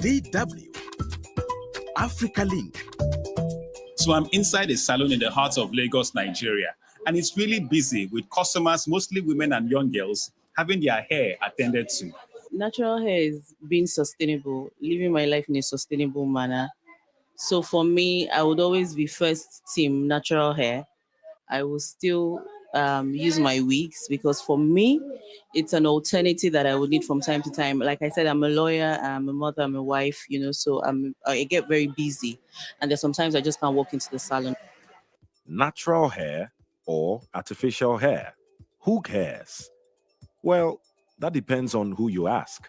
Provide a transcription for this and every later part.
DW Africa Link. So I'm inside a salon in the heart of Lagos, Nigeria, and it's really busy with customers, mostly women and young girls, having their hair attended to. Natural hair is being sustainable, living my life in a sustainable manner. So for me, I would always be first team natural hair. I will still use my wigs because for me, it's an alternative that I would need from time to time. Like I said, I'm a lawyer, I'm a mother, I'm a wife, so I get very busy. And there's sometimes I just can't walk into the salon. Natural hair or artificial hair? Who cares? Well, that depends on who you ask.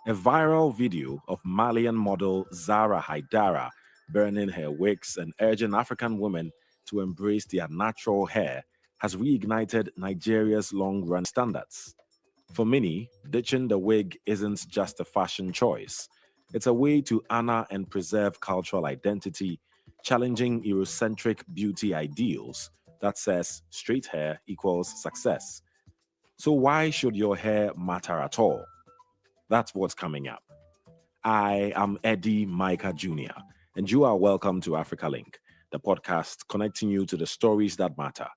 A viral video of Malian model Zara Haidara burning her wigs and urging African women to embrace their natural hair has reignited Nigeria's long-run standards. For many, ditching the wig isn't just a fashion choice. It's a way to honor and preserve cultural identity, challenging Eurocentric beauty ideals that says straight hair equals success. So why should your hair matter at all? That's what's coming up. I am Eddie Micah Jr., and you are welcome to Africa Link, the podcast connecting you to the stories that matter.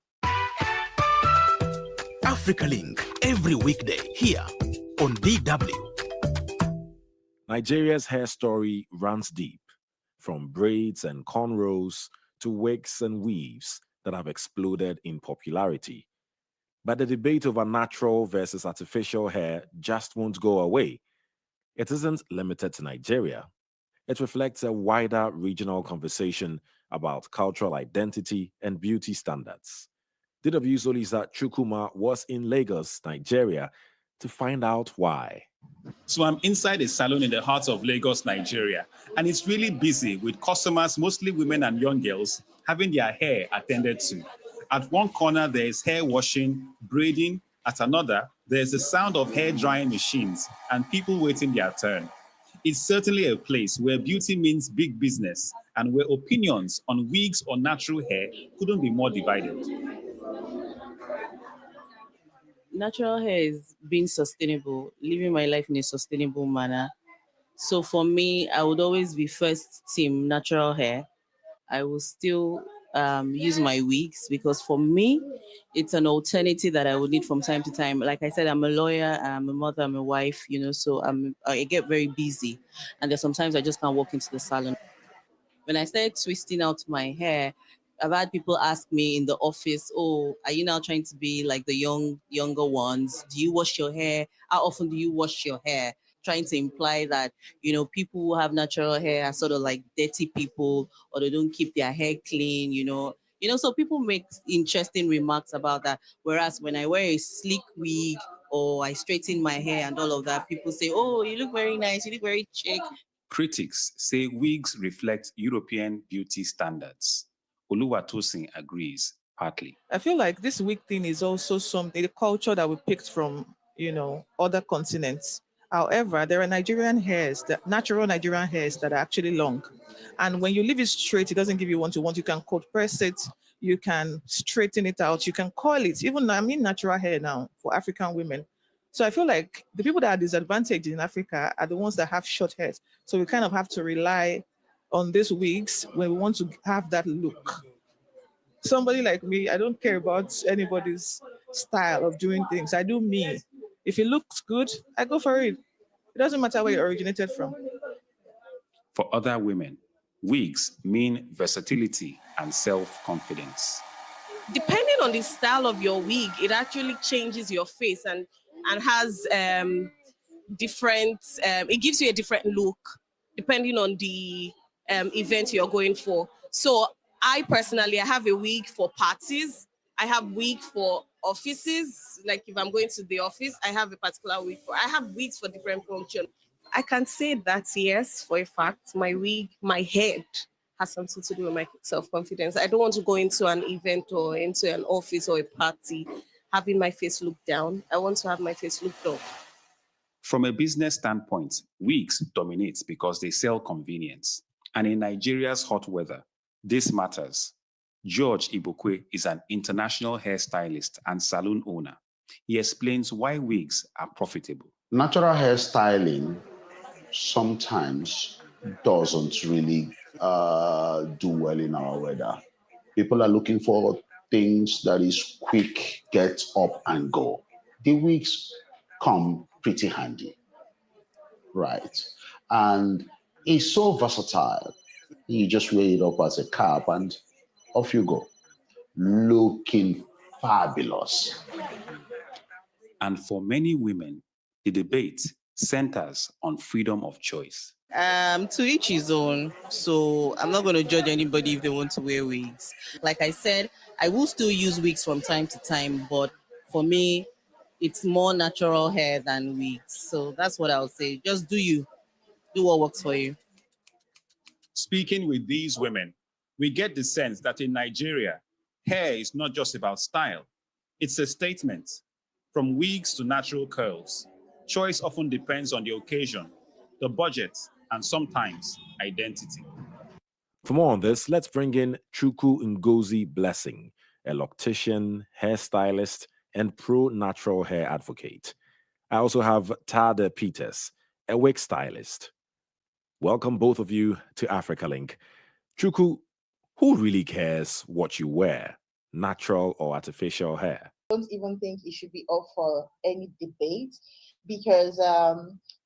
Africa Link, every weekday here on DW. Nigeria's hair story runs deep, from braids and cornrows to wigs and weaves that have exploded in popularity. But the debate over natural versus artificial hair just won't go away. It isn't limited to Nigeria. It reflects a wider regional conversation about cultural identity and beauty standards. DW's Olisa Chukuma was in Lagos, Nigeria, to find out why. So I'm inside a salon in the heart of Lagos, Nigeria, and it's really busy with customers, mostly women and young girls, having their hair attended to. At one corner, there is hair washing, braiding. At another, there's the sound of hair drying machines and people waiting their turn. It's certainly a place where beauty means big business and where opinions on wigs or natural hair couldn't be more divided. Natural hair is being sustainable, living my life in a sustainable manner. So for me, I would always be first team natural hair. I will still use my wigs because for me, it's an alternative that I would need from time to time. Like I said, I'm a lawyer, I'm a mother, I'm a wife, so I get very busy. And there's sometimes I just can't walk into the salon. When I started twisting out my hair, I've had people ask me in the office, "Oh, are you now trying to be like the younger ones? Do you wash your hair? How often do you wash your hair?" Trying to imply that, people who have natural hair are sort of like dirty people or they don't keep their hair clean. So people make interesting remarks about that. Whereas when I wear a sleek wig or I straighten my hair and all of that, people say, "Oh, you look very nice, you look very chic." Critics say wigs reflect European beauty standards. Oluwatosin agrees, partly. I feel like this wig thing is also something, the culture that we picked from, other continents. However, there are natural Nigerian hairs that are actually long. And when you leave it straight, it doesn't give you what you want. You can cold press it, you can straighten it out, you can coil it. Even I'm in natural hair now for African women. So I feel like the people that are disadvantaged in Africa are the ones that have short hair. So we kind of have to rely on these wigs when we want to have that look. Somebody like me, I don't care about anybody's style of doing things. I do me. If it looks good, I go for it. It doesn't matter where it originated from. For other women, wigs mean versatility and self-confidence. Depending on the style of your wig, it actually changes your face and has different, it gives you a different look depending on the event you're going for. So I personally, I have a wig for parties. I have wig for offices. Like if I'm going to the office, I have a particular wig I have wigs for different functions. I can say that, yes, for a fact, my wig, my head has something to do with my self-confidence. I don't want to go into an event or into an office or a party having my face look down. I want to have my face look up. From a business standpoint, wigs dominate because they sell convenience. And in Nigeria's hot weather, this matters. George Ibokwe is an international hairstylist and salon owner. He explains why wigs are profitable. Natural hairstyling sometimes doesn't really do well in our weather. People are looking for things that is quick, get up and go. The wigs come pretty handy, right? And it's so versatile. You just wear it up as a cap and off you go, looking fabulous. And for many women, the debate centers on freedom of choice. To each his own. So I'm not going to judge anybody if they want to wear wigs. Like I said, I will still use wigs from time to time, but for me, it's more natural hair than wigs. So that's what I'll say. Just do you. Do what works for you. Speaking with these women, we get the sense that in Nigeria, hair is not just about style, it's a statement. From wigs to natural curls, choice often depends on the occasion, the budget, and sometimes identity. For more on this, let's bring in Chuku Ngozi Blessing, a loctician, hairstylist, and pro-natural hair advocate. I also have Tada Peters, a wig stylist. Welcome both of you to Africa Link. Chuku, who really cares what you wear, natural or artificial hair? Don't even think it should be up for any debate because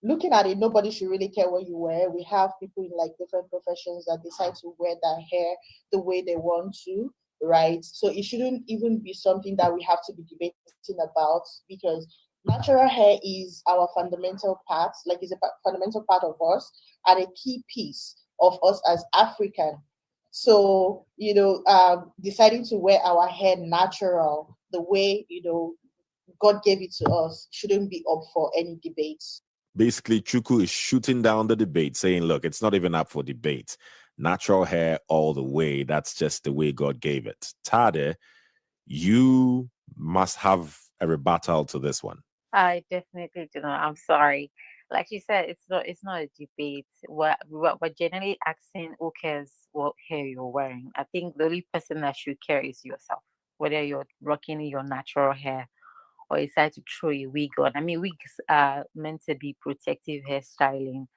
looking at it, nobody should really care what you wear. We have people in like different professions that decide to wear their hair the way they want to, right? So it shouldn't even be something that we have to be debating about because natural hair is our fundamental part, like it's a fundamental part of us and a key piece of us as African. So, deciding to wear our hair natural the way, God gave it to us shouldn't be up for any debates. Basically, Chuku is shooting down the debate, saying, look, it's not even up for debate. Natural hair all the way. That's just the way God gave it. Tade, you must have a rebuttal to this one. I definitely do not. I'm sorry. Like you said, it's not a debate. We're generally asking who cares what hair you're wearing. I think the only person that should care is yourself. Whether you're rocking your natural hair or decide to throw a wig on. I mean, wigs are meant to be protective hairstyling.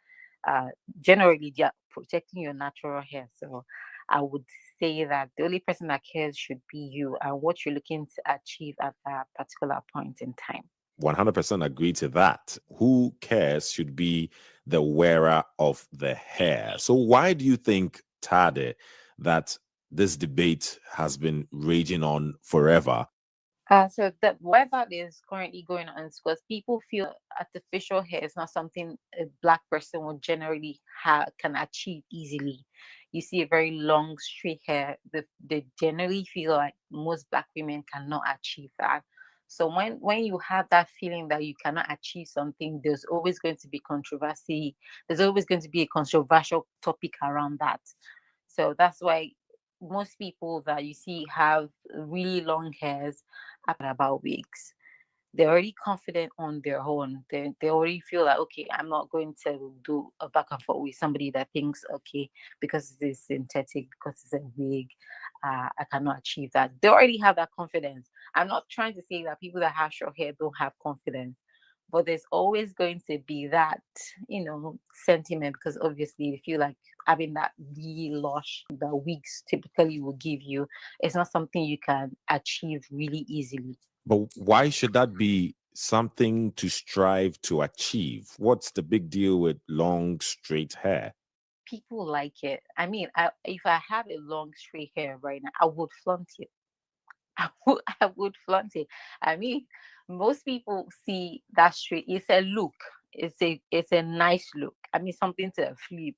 Uh, Generally, they are protecting your natural hair. So I would say that the only person that cares should be you and what you're looking to achieve at that particular point in time. 100% agree to that. Who cares should be the wearer of the hair. So why do you think, Tade, that this debate has been raging on forever? So why that is currently going on is because people feel artificial hair is not something a black person will generally can achieve easily. You see a very long straight hair, they generally feel like most black women cannot achieve that. So when you have that feeling that you cannot achieve something, there's always going to be controversy. There's always going to be a controversial topic around that. So that's why most people that you see have really long hairs about wigs. They're already confident on their own. They already feel like, okay, I'm not going to do a back and forth with somebody that thinks, okay, because it's synthetic, because it's a wig, I cannot achieve that. They already have that confidence. I'm not trying to say that people that have short hair don't have confidence, but there's always going to be that, sentiment because obviously they feel like having that really lush that wigs typically will give you, it's not something you can achieve really easily. But why should that be something to strive to achieve? What's the big deal with long, straight hair? People like it. I mean, if I have a long, straight hair right now, I would flaunt it. I would flaunt it. I mean, most people see that straight. It's a look. It's a nice look. I mean, something to flip.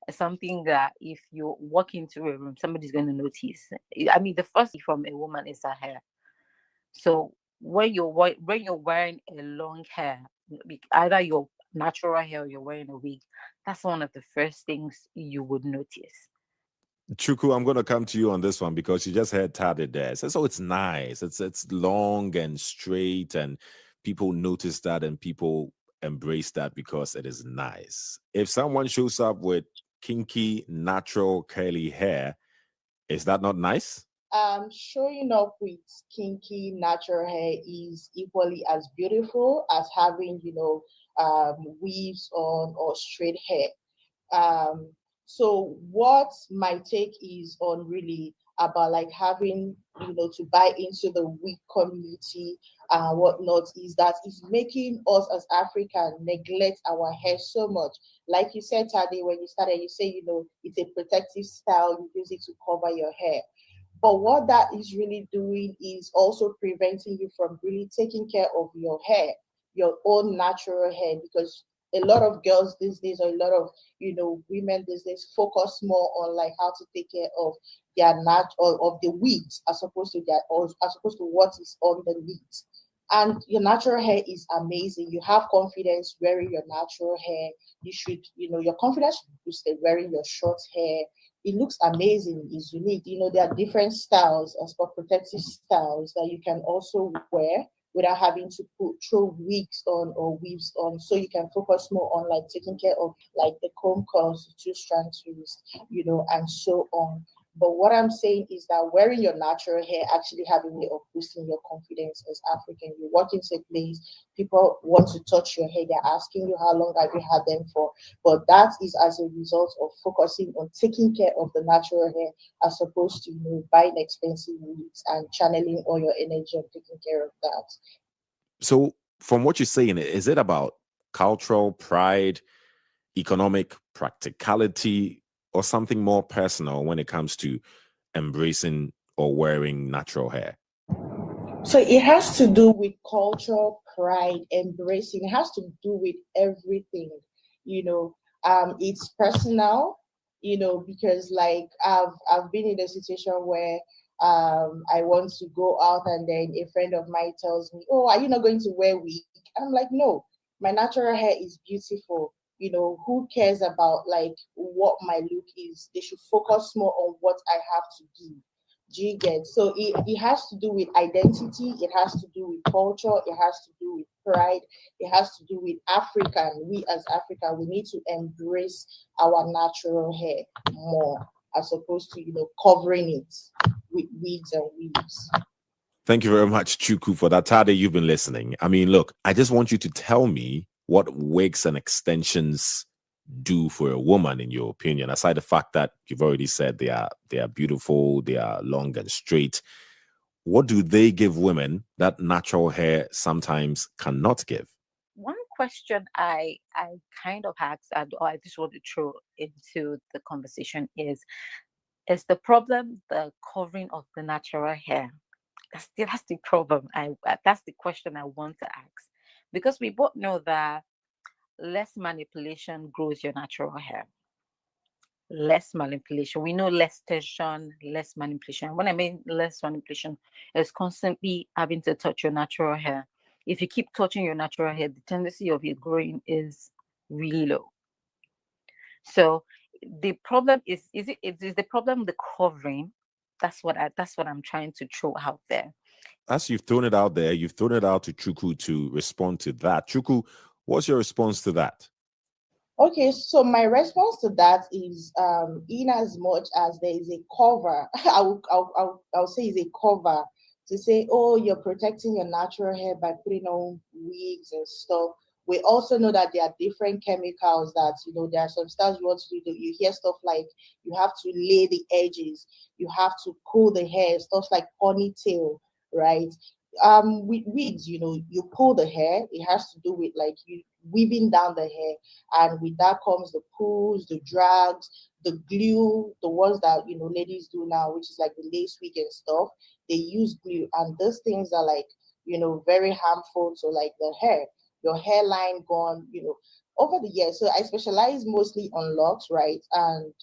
Something that if you walk into a room, somebody's going to notice. I mean, the first thing from a woman is her hair. So when you're wearing a long hair, either your natural hair or you're wearing a wig, that's one of the first things you would notice. Chuku, I'm going to come to you on this one because you just heard Tade there. So it's nice. It's long and straight, and people notice that and people embrace that because it is nice. If someone shows up with kinky, natural, curly hair, is that not nice? Showing up with kinky natural hair is equally as beautiful as having, weaves on or straight hair. So what my take is on really about like having, to buy into the wig community and whatnot is that it's making us as African neglect our hair so much. Like you said, Tade, when you started, you say, it's a protective style, you use it to cover your hair. But what that is really doing is also preventing you from really taking care of your hair, your own natural hair, because a lot of girls these days, or a lot of women these days, focus more on like how to take care of their or of the wigs as opposed to what is on the leaves. And your natural hair is amazing. You have confidence wearing your natural hair. You should, your confidence should be boosted wearing your short hair. It looks amazing. It's unique. There are different styles, as for protective styles that you can also wear without having to throw wigs on or weaves on. So you can focus more on like taking care of like the comb curls, the two strand twist, and so on. But what I'm saying is that wearing your natural hair actually have a way of boosting your confidence as African. You walk into a place, people want to touch your hair. They're asking you how long have you had them for. But that is as a result of focusing on taking care of the natural hair as opposed to buying expensive wigs and channeling all your energy on taking care of that. So from what you're saying, is it about cultural pride, economic practicality, or something more personal when it comes to embracing or wearing natural hair? So it has to do with cultural pride, embracing. It has to do with everything, it's personal, because like I've been in a situation where I want to go out and then a friend of mine tells me, "Oh, are you not going to wear wig?" And I'm like, "No, my natural hair is beautiful." Who cares about like what my look is? They should focus more on what I have to give. Do you get? So it has to do with identity, it has to do with culture, it has to do with pride, it has to do with African. We as Africa, we need to embrace our natural hair more as opposed to covering it with wigs and weaves. Thank you very much, Chuku, for that. Tade, you've been listening. I mean, look, I just want you to tell me what wigs and extensions do for a woman, in your opinion, aside the fact that you've already said they are beautiful, they are long and straight. What do they give women that natural hair sometimes cannot give? One question I kind of asked, or I just want to throw into the conversation is the problem the covering of the natural hair? That's the problem. That's the question I want to ask, because we both know that less manipulation grows your natural hair. Less manipulation. We know less tension, less manipulation. When I mean less manipulation, is constantly having to touch your natural hair. If you keep touching your natural hair, the tendency of it growing is really low. So the problem is the problem the covering? That's what I'm trying to throw out there. As you've thrown it out there, you've thrown it out to Chuku to respond to that. Chuku, what's your response to that? Okay, so my response to that is in as much as there is a cover, I'll say is a cover to say, oh, you're protecting your natural hair by putting on wigs and stuff. We also know that there are different chemicals that, there are some styles you want to do. You hear stuff like you have to lay the edges, you have to pull the hair, stuff like ponytail, right? With wigs, you pull the hair, it has to do with like you weaving down the hair, and with that comes the pulls, the drags, the glue, the ones that ladies do now, which is like the lace wig and stuff. They use glue, and those things are like very harmful to like the hair, your hairline gone, over the years. So I specialize mostly on locks, right? And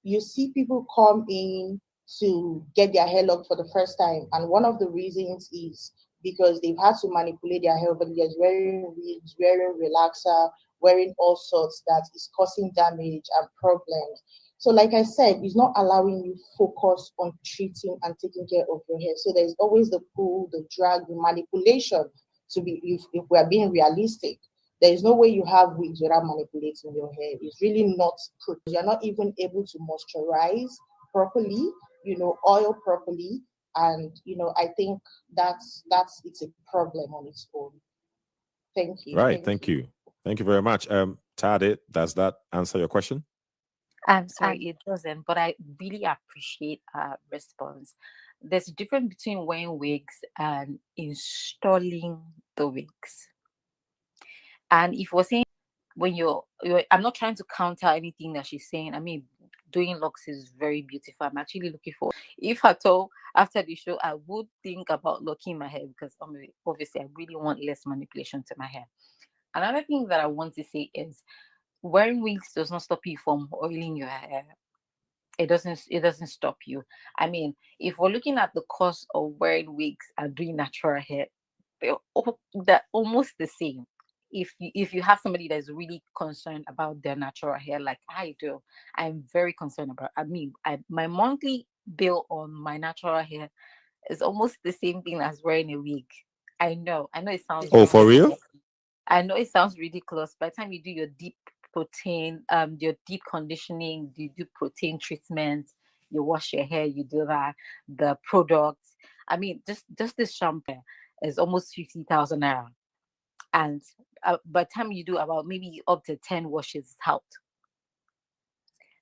you see people come in to get their hair locked for the first time. And one of the reasons is because they've had to manipulate their hair over the years, wearing wigs, wearing relaxer, wearing all sorts that is causing damage and problems. So like I said, it's not allowing you focus on treating and taking care of your hair. So there's always the pull, the drag, the manipulation to be, if we're being realistic. There is no way you have wigs without manipulating your hair. It's really not good. You're not even able to moisturize properly, oil properly. And, I think that's it's a problem on its own. Thank you. Right. Thank you. Thank you very much. Tade, does that answer your question? I'm sorry, it doesn't, but I really appreciate response. There's a difference between wearing wigs and installing the wigs. And if we're saying when you're I'm not trying to counter anything that she's saying. I mean, doing locks is very beautiful. I'm actually looking for, if at all, after the show, I would think about locking my hair because obviously I really want less manipulation to my hair. Another thing that I want to say is wearing wigs does not stop you from oiling your hair. It doesn't stop you. I mean, if we're looking at the cost of wearing wigs and doing natural hair, they're almost the same. If you have somebody that's really concerned about their natural hair like I do, I'm very concerned about. I mean, my monthly bill on my natural hair is almost the same thing as wearing a wig. I know it sounds Oh, for real? ridiculous. I know it sounds ridiculous. By the time you do your deep conditioning, you do protein treatment, you wash your hair, you do that, the products. I mean, just this shampoo is almost 50,000 naira, and by the time you do about maybe up to 10 washes, it's out.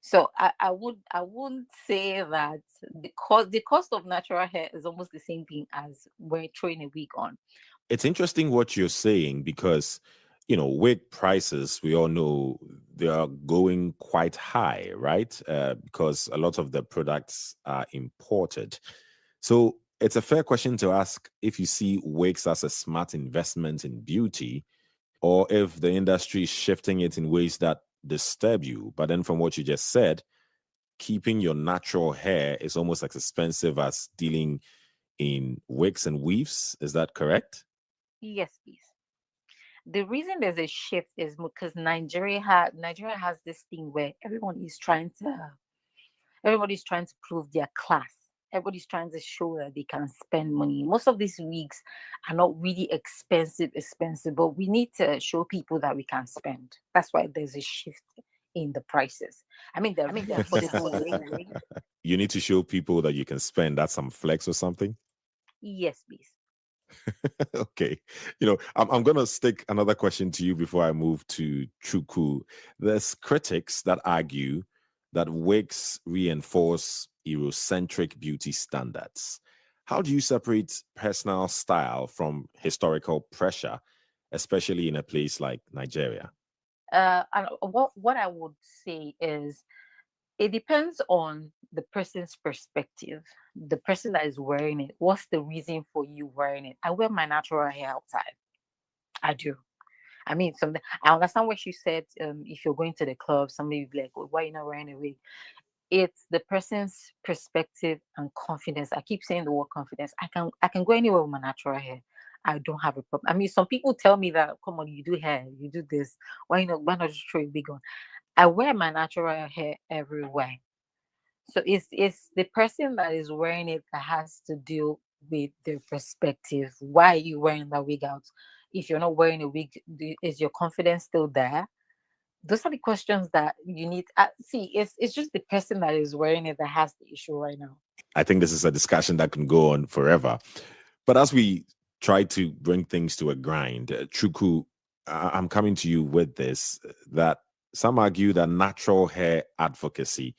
So I wouldn't say that the cost of natural hair is almost the same thing as we're throwing a wig on. It's interesting what you're saying because, wig prices, we all know they are going quite high, right? Because a lot of the products are imported. So it's a fair question to ask if you see wigs as a smart investment in beauty or if the industry is shifting it in ways that disturb you. But then from what you just said, keeping your natural hair is almost as expensive as dealing in wigs and weaves. Is that correct? Yes, please. The reason there's a shift is because Nigeria has this thing where everybody's trying to prove their class. Everybody's trying to show that they can spend money. Most of these wigs are not really expensive, but we need to show people that we can spend. That's why there's a shift in the prices. I mean, they're really affordable anyway. You need to show people that you can spend. That's some flex or something. Yes, please. Okay. I'm going to stick another question to you before I move to Chuku. There's critics that argue that wigs reinforce Eurocentric beauty standards. How do you separate personal style from historical pressure, especially in a place like Nigeria? And what I would say is it depends on the person's perspective, the person that is wearing it. What's the reason for you wearing it? I wear my natural hair outside. I do. I mean, something I understand what she said. If you're going to the club, somebody will be like, "Well, why are you not wearing a wig?" It's the person's perspective and confidence. I keep saying the word confidence. I can go anywhere with my natural hair. I don't have a problem. I mean, some people tell me that, come on, you do hair, you do this. Why not just throw a wig on? I wear my natural hair everywhere. So it's the person that is wearing it that has to deal with their perspective. Why are you wearing that wig out? If you're not wearing a wig, is your confidence still there? Those are the questions that you need. See, it's just the person that is wearing it that has the issue right now. I think this is a discussion that can go on forever. But as we try to bring things to a grind, Chuku, I'm coming to you with this that some argue that natural hair advocacy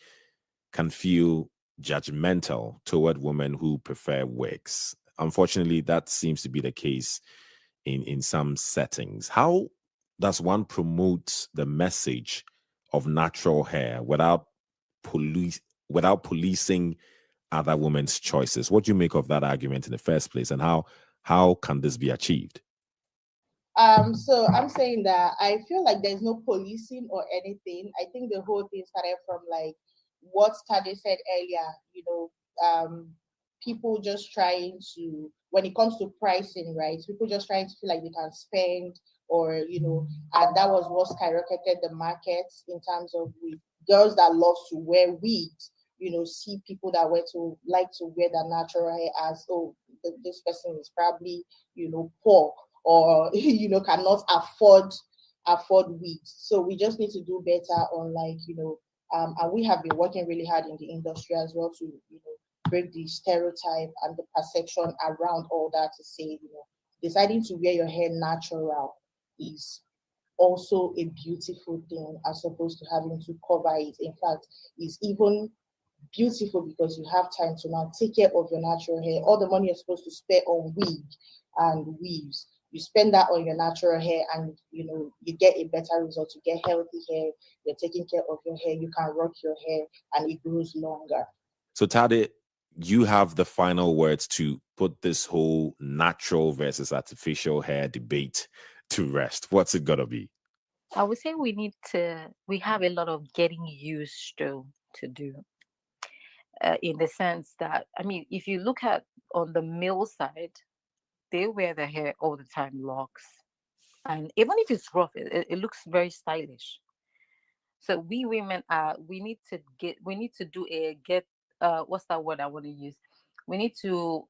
can feel judgmental toward women who prefer wigs. Unfortunately, that seems to be the case in some settings. How does one promote the message of natural hair police without policing other women's choices? What do you make of that argument in the first place, and how can this be achieved? So I'm saying that I feel like there's no policing or anything. I think the whole thing started from like what Tade said earlier, people just trying to, when it comes to pricing, right? People just trying to feel like they can spend, or and that was what skyrocketed the markets in terms of with girls that love to wear wigs, see people that wear to like to wear their natural hair as, oh, this person is probably, poor, or cannot afford wigs. So we just need to do better on, like, and we have been working really hard in the industry as well to break the stereotype and the perception around all that, to say deciding to wear your hair natural is also a beautiful thing as opposed to having to cover it. In fact, it's even beautiful because you have time to now take care of your natural hair. All the money you're supposed to spend on wig and weaves, you spend that on your natural hair, and you get a better result. You get healthy hair, you're taking care of your hair, you can rock your hair, and it grows longer. So Tade, you have the final words to put this whole natural versus artificial hair debate to rest. What's it gonna be? I would say we have a lot of getting used to do. In the sense that, I mean, if you look at on the male side, they wear their hair all the time, locks. And even if it's rough, it looks very stylish. So we women we need to do what's that word I want to use? We need to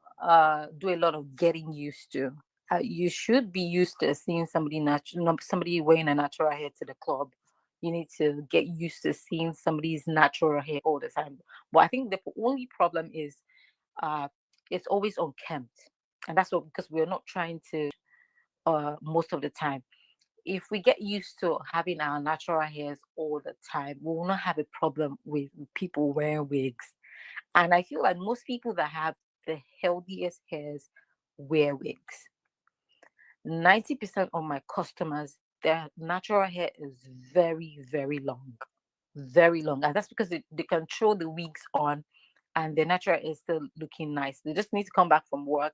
do a lot of getting used to. You should be used to seeing somebody wearing a natural hair to the club. You need to get used to seeing somebody's natural hair all the time. But I think the only problem is it's always unkempt. And that's what, because we're not trying to most of the time. If we get used to having our natural hairs all the time, we will not have a problem with people wearing wigs. And I feel like most people that have the healthiest hairs wear wigs. 90% of my customers, their natural hair is very, very long. Very long. And that's because they can throw the wigs on and their natural hair is still looking nice. They just need to come back from work,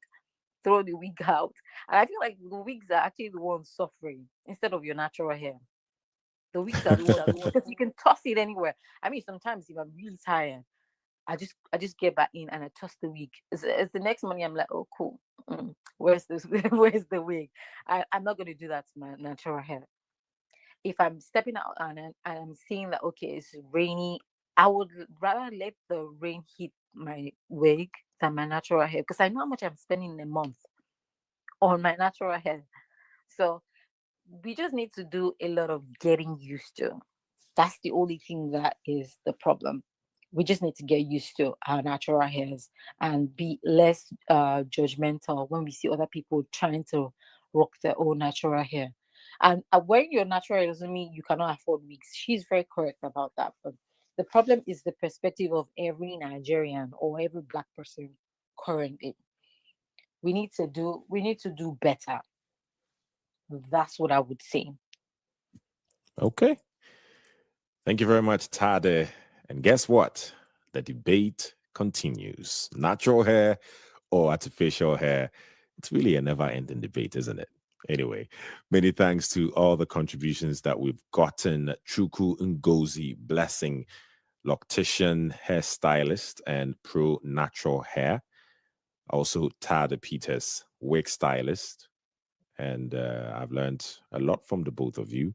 throw the wig out. And I feel like the wigs are actually the ones suffering instead of your natural hair. The wigs are the ones because you can toss it anywhere. I mean, sometimes if I'm really tired, I just get back in and I toss the wig. It's the next morning I'm like, oh cool. Where's where's the wig? I'm not going to do that to my natural hair. If I'm stepping out and I'm seeing that okay, it's rainy, I would rather let the rain hit my wig than my natural hair, because I know how much I'm spending in a month on my natural hair. So we just need to do a lot of getting used to. That's the only thing that is the problem. We just need to get used to our natural hairs and be less judgmental when we see other people trying to rock their own natural hair. And wearing your natural hair doesn't mean you cannot afford wigs. She's very correct about that. But the problem is the perspective of every Nigerian or every Black person currently. We need to do better. That's what I would say. Okay. Thank you very much, Tade. And guess what? The debate continues. Natural hair or artificial hair? It's really a never-ending debate, isn't it? Anyway, many thanks to all the contributions that we've gotten. Chuku Ngozi Blessing, loctician, hairstylist, and pro natural hair. Also, Tade Peters, wig stylist. And I've learned a lot from the both of you.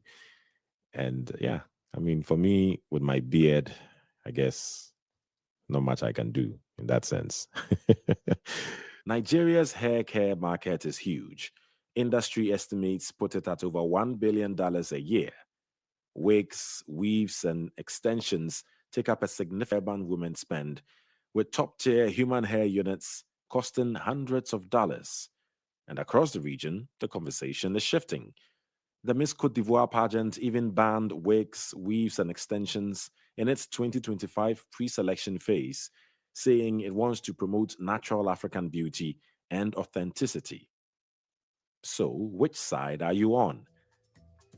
And yeah, I mean, for me, with my beard, I guess not much I can do in that sense. Nigeria's hair care market is huge. Industry estimates put it at over $1 billion a year. Wigs, weaves, and extensions take up a significant urban women spend, with top-tier human hair units costing hundreds of dollars. And across the region, the conversation is shifting. The Miss Cote d'Ivoire pageant even banned wigs, weaves, and extensions in its 2025 pre-selection phase, saying it wants to promote natural African beauty and authenticity. So, which side are you on?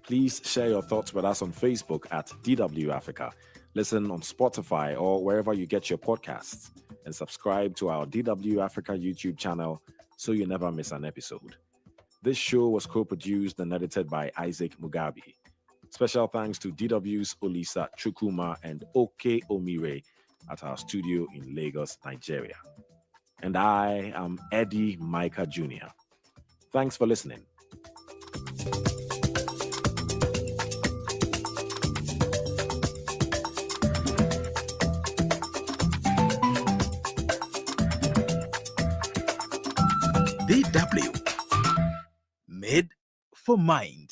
Please share your thoughts with us on Facebook at DW Africa. Listen on Spotify or wherever you get your podcasts, and subscribe to our DW Africa YouTube channel so you never miss an episode. This show was co-produced and edited by Isaac Mugabe. Special thanks to DW's Olisa Chukuma and Oke Omire at our studio in Lagos, Nigeria. And I am Eddie Micah Jr. Thanks for listening. DW. Made for mind.